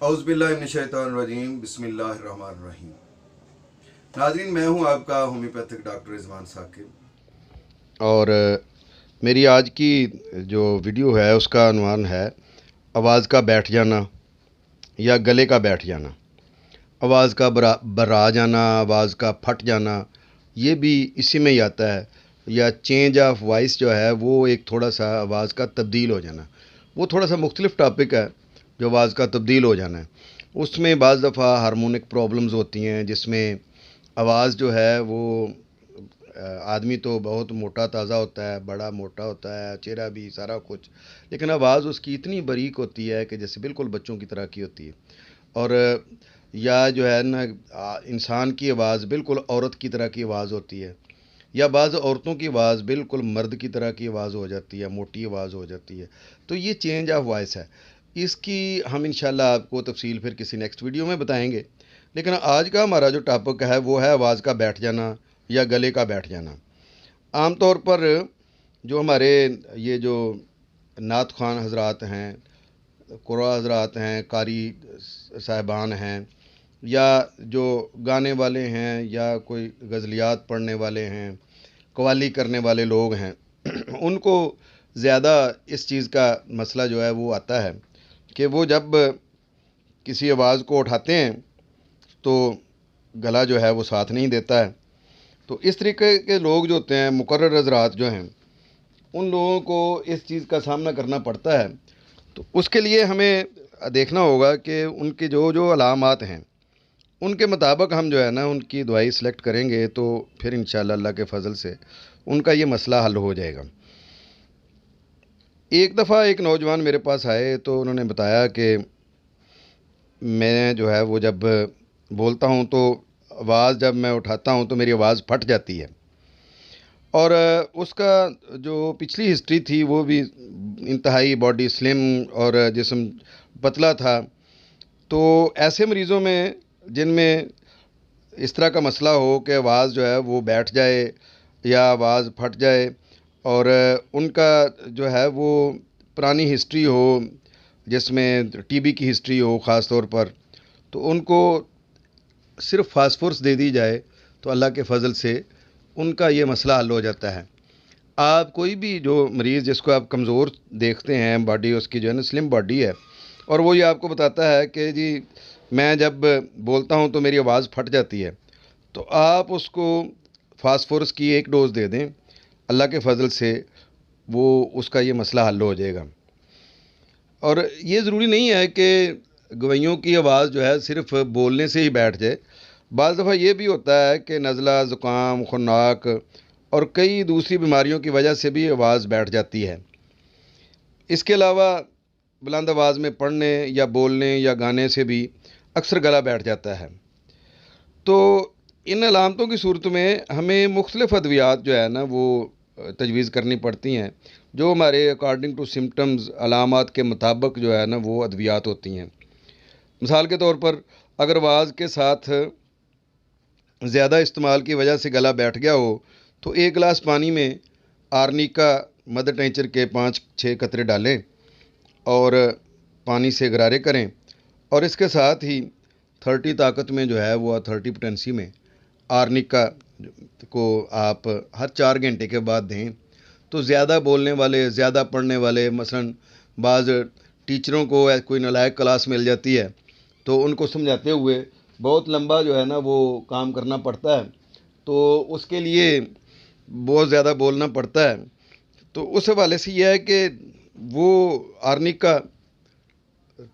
औज़ुबिल्लाहिमिनश्शैतानिर्रजीम बिस्मिल्लाहिर्रहमानिर्रहीम। नाज़रीन, मैं हूं आपका होम्योपैथिक डॉक्टर रिजवान साकिब और मेरी आज की जो वीडियो है उसका अनुमान है आवाज़ का बैठ जाना या गले का बैठ जाना। आवाज़ का बर्रा जाना, आवाज़ का फट जाना, ये भी इसी में ही आता है। या चेंज ऑफ वॉइस जो है वो एक थोड़ा सा आवाज़ का तब्दील हो जाना, वो थोड़ा सा मुख्तलिफ टॉपिक है। जो आवाज़ का तब्दील हो जाना है उसमें बाज़ दफ़ा हार्मोनिक प्रॉब्लम्स होती हैं, जिसमें आवाज़ जो है वो आदमी तो बहुत मोटा ताज़ा होता है, बड़ा मोटा होता है, चेहरा भी सारा कुछ, लेकिन आवाज़ उसकी इतनी बारीक होती है कि जैसे बिल्कुल बच्चों की तरह की होती है। और या जो है ना इंसान की आवाज़ बिल्कुल औरत की तरह की आवाज़ होती है, या बाज़ औरतों की आवाज़ बिल्कुल मर्द की तरह की आवाज़ हो जाती है, मोटी आवाज़ हो जाती है। तो ये चेंज ऑफ वॉइस है। इसकी हम इंशाल्लाह आपको तफसील फिर किसी नेक्स्ट वीडियो में बताएंगे। लेकिन आज का हमारा जो टॉपिक है वो है आवाज़ का बैठ जाना या गले का बैठ जाना। आम तौर पर जो हमारे ये जो नात ख़ान हज़रात हैं, कुर्रा हज़रात हैं, कारी साहिबान हैं, या जो गाने वाले हैं, या कोई गज़लियात पढ़ने वाले हैं, कव्वाली करने वाले लोग हैं उनको ज़्यादा इस चीज़ का मसला जो है वो आता है कि वो जब किसी आवाज़ को उठाते हैं तो गला जो है वो साथ नहीं देता है। तो इस तरीके के लोग जो होते हैं, मुकर्रर हज़रात जो हैं, उन लोगों को इस चीज़ का सामना करना पड़ता है। तो उसके लिए हमें देखना होगा कि उनके जो जो अलामात हैं उनके मुताबिक हम जो है ना उनकी दवाई सेलेक्ट करेंगे, तो फिर इंशाल्लाह अल्लाह के फ़ज़ल से उनका ये मसला हल हो जाएगा। एक दफ़ा एक नौजवान मेरे पास आए तो उन्होंने बताया कि मैं जो है वो जब बोलता हूँ तो आवाज़ जब मैं उठाता हूँ तो मेरी आवाज़ फट जाती है। और उसका जो पिछली हिस्ट्री थी वो भी इंतहाई बॉडी स्लिम और जिस्म पतला था। तो ऐसे मरीज़ों में जिनमें इस तरह का मसला हो कि आवाज़ जो है वो बैठ जाए या आवाज़ फट जाए, और उनका जो है वो पुरानी हिस्ट्री हो, जिसमें टीबी की हिस्ट्री हो ख़ास तौर पर, तो उनको सिर्फ फास्फोरस दे दी जाए तो अल्लाह के फ़ज़ल से उनका ये मसला हल हो जाता है। आप कोई भी जो मरीज़ जिसको आप कमज़ोर देखते हैं, बॉडी उसकी जो है ना स्लिम बॉडी है, और वो ये आपको बताता है कि जी मैं जब बोलता हूँ तो मेरी आवाज़ फट जाती है, तो आप उसको फास्फोरस की एक डोज़ दे दें, अल्लाह के फ़ज़ल से वो उसका ये मसला हल हो जाएगा। और ये ज़रूरी नहीं है कि गवैयों की आवाज़ जो है सिर्फ़ बोलने से ही बैठ जाए। बाज़ दफ़ा ये भी होता है कि नज़ला, ज़ुकाम, खुन्नाक और कई दूसरी बीमारियों की वजह से भी आवाज़ बैठ जाती है। इसके अलावा बुलंद आवाज़ में पढ़ने या बोलने या गाने से भी अक्सर गला बैठ जाता है। तो इन अलामतों की सूरत में हमें मुख्तलिफ़ अद्वियात जो है ना वो तजवीज़ करनी पड़ती हैं, जो हमारे अकॉर्डिंग टू सिम्पटम्स अलामात के मुताबिक जो है ना वो अद्वियात होती हैं। मिसाल के तौर पर अगर आवाज़ के साथ ज़्यादा इस्तेमाल की वजह से गला बैठ गया हो तो एक गिलास पानी में आर्निका मदर टेंचर के 5-6 कतरे डालें और पानी से गरारे करें, और इसके साथ ही 30 ताकत में जो है वो 30 पोटेंसी में आर्निका को आप हर 4 घंटे के बाद दें। तो ज़्यादा बोलने वाले, ज़्यादा पढ़ने वाले, मसलन बाज़ टीचरों को कोई नालायक क्लास मिल जाती है तो उनको समझाते हुए बहुत लंबा जो है ना वो काम करना पड़ता है, तो उसके लिए बहुत ज़्यादा बोलना पड़ता है। तो उस हवाले से यह है कि वो आर्निका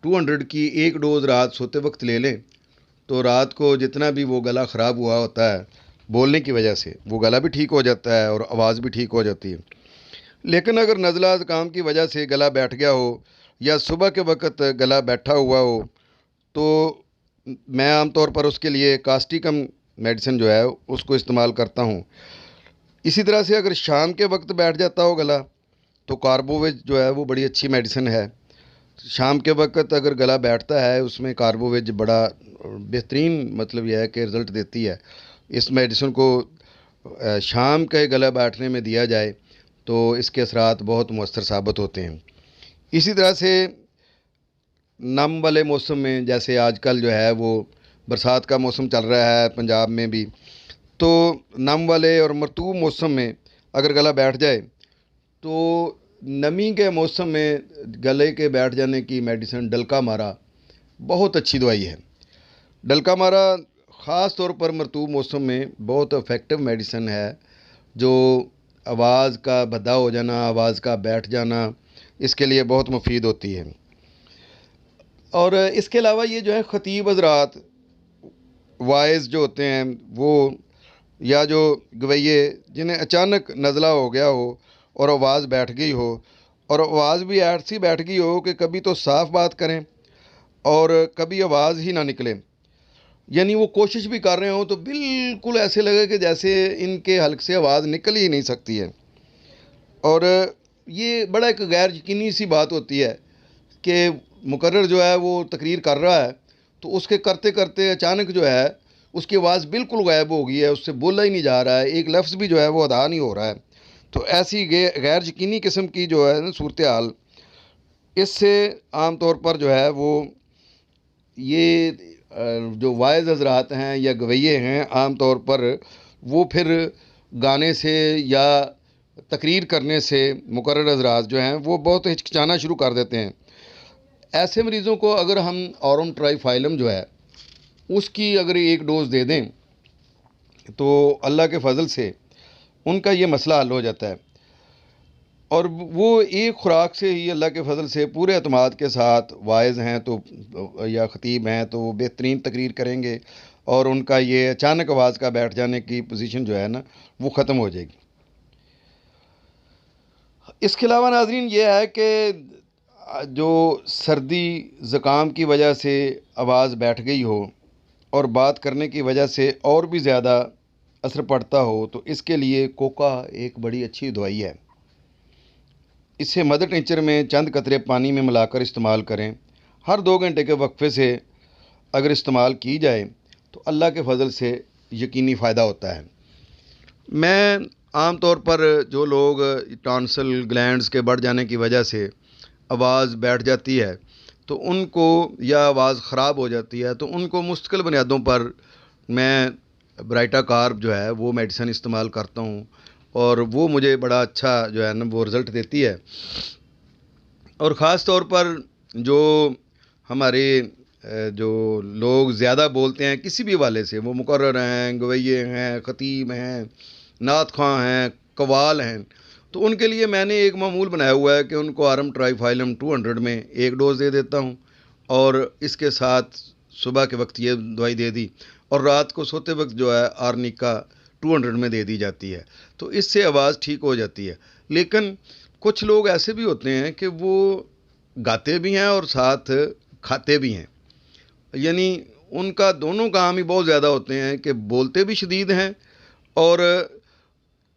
200 की एक डोज़ रात सोते वक्त ले लें, तो रात को जितना भी वो गला ख़राब हुआ होता है बोलने की वजह से, वो गला भी ठीक हो जाता है और आवाज़ भी ठीक हो जाती है। लेकिन अगर नज़ला ज़ुकाम की वजह से गला बैठ गया हो या सुबह के वक्त गला बैठा हुआ हो, तो मैं आम तौर पर उसके लिए कास्टिकम मेडिसिन जो है उसको इस्तेमाल करता हूँ। इसी तरह से अगर शाम के वक्त बैठ जाता हो गला तो कार्बोवेज जो है वो बड़ी अच्छी मेडिसिन है। शाम के वक्त अगर गला बैठता है उसमें कार्बोवेज बड़ा बेहतरीन मतलब यह है कि रिज़ल्ट देती है। इस मेडिसिन को शाम के गला बैठने में दिया जाए तो इसके असरात बहुत मौसर साबित होते हैं। इसी तरह से نم والے موسم میں، جیسے آج کل جو ہے وہ برسات کا موسم چل رہا ہے پنجاب میں بھی، تو نم والے اور مرطوب موسم میں اگر گلا بیٹھ جائے تو نمی کے موسم میں گلے کے بیٹھ جانے کی میڈیسن ڈلکا مارا بہت اچھی دوائی ہے۔ ڈلکا مارا خاص طور پر مرطوب موسم میں بہت افیکٹو میڈیسن ہے، جو آواز کا بھدا ہو جانا، آواز کا بیٹھ جانا، اس کے لیے بہت مفید ہوتی ہے۔ اور اس کے علاوہ یہ جو ہے خطیب حضرات، وائز جو ہوتے ہیں وہ، یا جو گویے جنہیں اچانک نزلہ ہو گیا ہو اور آواز بیٹھ گئی ہو، اور آواز بھی ایسی بیٹھ گئی ہو کہ کبھی تو صاف بات کریں اور کبھی آواز ہی نہ نکلے، یعنی وہ کوشش بھی کر رہے ہوں تو بالکل ایسے لگے کہ جیسے ان کے حلق سے آواز نکل ہی نہیں سکتی ہے۔ اور یہ بڑا ایک غیر یقینی سی بات ہوتی ہے کہ مقرر جو ہے وہ تقریر کر رہا ہے تو اس کے کرتے کرتے اچانک جو ہے اس کی آواز بالکل غائب ہو گئی ہے، اس سے بولا ہی نہیں جا رہا ہے، ایک لفظ بھی جو ہے وہ ادا نہیں ہو رہا ہے۔ تو ایسی غیر یقینی قسم کی جو ہے نا صورتحال، اس سے عام طور پر جو ہے وہ یہ جو وائز حضرات ہیں یا گویے ہیں، عام طور پر وہ پھر گانے سے یا تقریر کرنے سے مقرر حضرات جو ہیں وہ بہت ہچکچانا شروع کر دیتے ہیں۔ ایسے مریضوں کو اگر ہم اورم ٹرائی فائلم جو ہے اس کی اگر ایک ڈوز دے دیں تو اللہ کے فضل سے ان کا یہ مسئلہ حل ہو جاتا ہے، اور وہ ایک خوراک سے ہی اللہ کے فضل سے پورے اعتماد کے ساتھ وائز ہیں تو یا خطیب ہیں تو وہ بہترین تقریر کریں گے، اور ان کا یہ اچانک آواز کا بیٹھ جانے کی پوزیشن جو ہے نا وہ ختم ہو جائے گی۔ اس کے علاوہ ناظرین یہ ہے کہ جو سردی زکام کی وجہ سے آواز بیٹھ گئی ہو اور بات کرنے کی وجہ سے اور بھی زیادہ اثر پڑتا ہو تو اس کے لیے کوکا ایک بڑی اچھی دوائی ہے۔ اسے مدر ٹنچر میں چند قطرے پانی میں ملا کر استعمال کریں، ہر 2 گھنٹے کے وقفے سے اگر استعمال کی جائے تو اللہ کے فضل سے یقینی فائدہ ہوتا ہے۔ میں عام طور پر جو لوگ ٹانسل گلینڈز کے بڑھ جانے کی وجہ سے آواز بیٹھ جاتی ہے تو ان کو، یا آواز خراب ہو جاتی ہے تو ان کو مستقل بنیادوں پر میں برائٹا کارب جو ہے وہ میڈیسن استعمال کرتا ہوں، اور وہ مجھے بڑا اچھا جو ہے نا وہ رزلٹ دیتی ہے۔ اور خاص طور پر جو ہمارے جو لوگ زیادہ بولتے ہیں کسی بھی حوالے سے، وہ مقرر ہیں، گویے ہیں، خطیب ہیں، نعت خواں ہیں، قوال ہیں، تو ان کے لیے میں نے ایک معمول بنایا ہوا ہے کہ ان کو آرم ٹرائی فائلم 200 میں ایک ڈوز دے دیتا ہوں، اور اس کے ساتھ صبح کے وقت یہ دوائی دے دی، اور رات کو سوتے وقت جو ہے آرنیکا 200 میں دے دی جاتی ہے، تو اس سے آواز ٹھیک ہو جاتی ہے۔ لیکن کچھ لوگ ایسے بھی ہوتے ہیں کہ وہ گاتے بھی ہیں اور ساتھ کھاتے بھی ہیں، یعنی ان کا دونوں کام ہی بہت زیادہ ہوتے ہیں کہ بولتے بھی شدید ہیں اور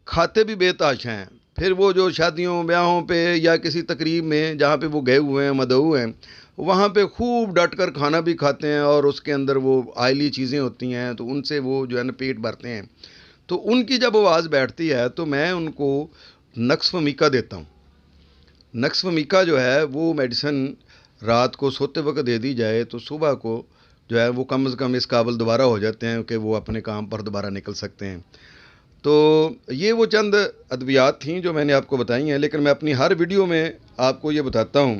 کھاتے بھی بے تحاشا ہیں۔ پھر وہ جو شادیوں بیاہوں پہ یا کسی تقریب میں جہاں پہ وہ گئے ہوئے ہیں، مدعو ہیں، وہاں پہ خوب ڈٹ کر کھانا بھی کھاتے ہیں، اور اس کے اندر وہ آئلی چیزیں ہوتی ہیں تو ان سے وہ جو ہے نا پیٹ بھرتے ہیں۔ تو ان کی جب آواز بیٹھتی ہے تو میں ان کو نقص فمیکا دیتا ہوں۔ نقص فمیکا جو ہے وہ میڈیسن رات کو سوتے وقت دے دی جائے تو صبح کو جو ہے وہ کم از کم اس قابل دوبارہ ہو جاتے ہیں کہ وہ اپنے کام پر دوبارہ نکل سکتے ہیں۔ تو یہ وہ چند ادویات تھیں جو میں نے آپ کو بتائی ہیں، لیکن میں اپنی ہر ویڈیو میں آپ کو یہ بتاتا ہوں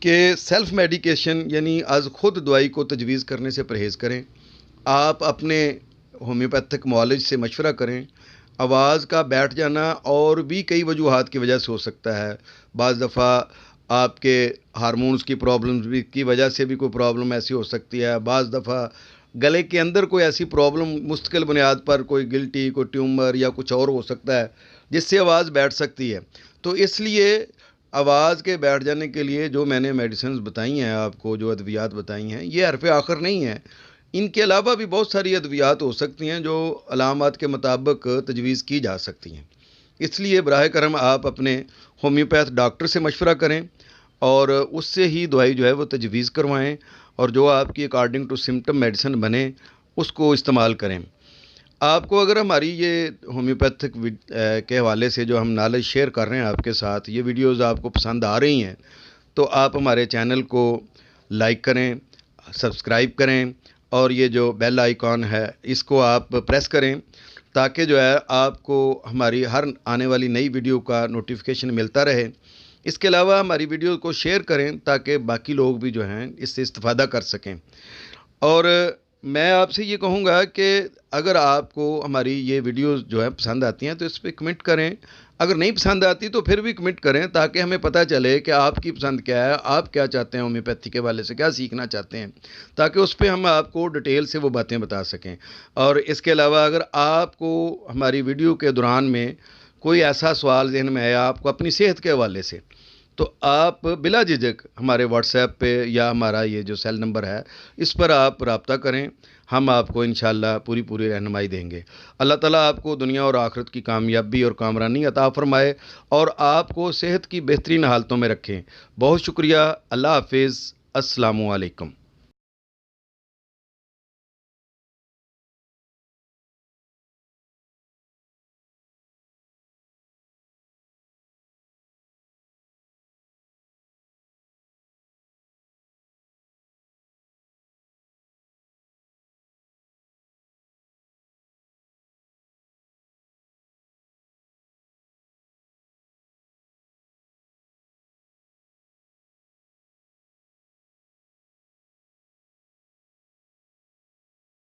کہ سیلف میڈیکیشن یعنی از خود دوائی کو تجویز کرنے سے پرہیز کریں۔ آپ اپنے ہومیوپیتھک معالج سے مشورہ کریں۔ آواز کا بیٹھ جانا اور بھی کئی وجوہات کی وجہ سے ہو سکتا ہے، بعض دفعہ آپ کے ہارمونز کی پرابلمز کی وجہ سے بھی کوئی پرابلم ایسی ہو سکتی ہے، بعض دفعہ گلے کے اندر کوئی ایسی پرابلم مستقل بنیاد پر کوئی گلٹی، کوئی ٹیومر یا کچھ اور ہو سکتا ہے جس سے آواز بیٹھ سکتی ہے۔ تو اس لیے آواز کے بیٹھ جانے کے لیے جو میں نے میڈیسنز بتائی ہیں آپ کو، جو ادویات بتائی ہیں، یہ حرف آخر نہیں ہیں، ان کے علاوہ بھی بہت ساری ادویات ہو سکتی ہیں جو علامات کے مطابق تجویز کی جا سکتی ہیں۔ اس لیے براہ کرم آپ اپنے ہومیوپیتھ ڈاکٹر سے مشورہ کریں اور اس سے ہی دوائی جو ہے وہ تجویز کروائیں، اور جو آپ کی اکارڈنگ ٹو سمٹم میڈیسن بنے اس کو استعمال کریں۔ آپ کو اگر ہماری یہ ہومیوپیتھک کے حوالے سے جو ہم نالج شیئر کر رہے ہیں آپ کے ساتھ، یہ ویڈیوز آپ کو پسند آ رہی ہیں تو آپ ہمارے چینل کو लाइक करें, सब्सक्राइब करें और ये जो बेल आइकॉन है इसको आप प्रेस करें ताकि जो है आपको हमारी हर आने वाली नई वीडियो का नोटिफिकेशन मिलता रहे। इसके अलावा हमारी वीडियो को शेयर करें ताकि बाकी लोग भी जो हैं इससे इस्तिफ़ादा कर सकें। और मैं आपसे ये कहूँगा कि अगर आपको हमारी ये वीडियोज़ जो है पसंद आती हैं तो इस पर कमेंट करें, अगर नहीं पसंद आती तो फिर भी कमेंट करें ताकि हमें पता चले कि आपकी पसंद क्या है, आप क्या चाहते हैं, होम्योपैथी के वाले से क्या सीखना चाहते हैं, ताकि उस पर हम आपको डिटेल से वो बातें बता सकें। और इसके अलावा अगर आपको हमारी वीडियो के दौरान में कोई ऐसा सवाल ज़हन में आया आपको अपनी सेहत के हवाले से, तो आप बिला झिझक हमारे व्हाट्सएप पे या हमारा ये जो सेल नंबर है इस पर आप रब्ता करें, हम आपको इंशाअल्लाह पूरी रहनुमाई देंगे। अल्लाह ताला आपको दुनिया और आखिरत की कामयाबी और कामरानी अता फरमाए और आपको सेहत की बेहतरीन हालतों में रखें। बहुत शुक्रिया। अल्लाह हाफिज़। अस्सलामु अलैकुम।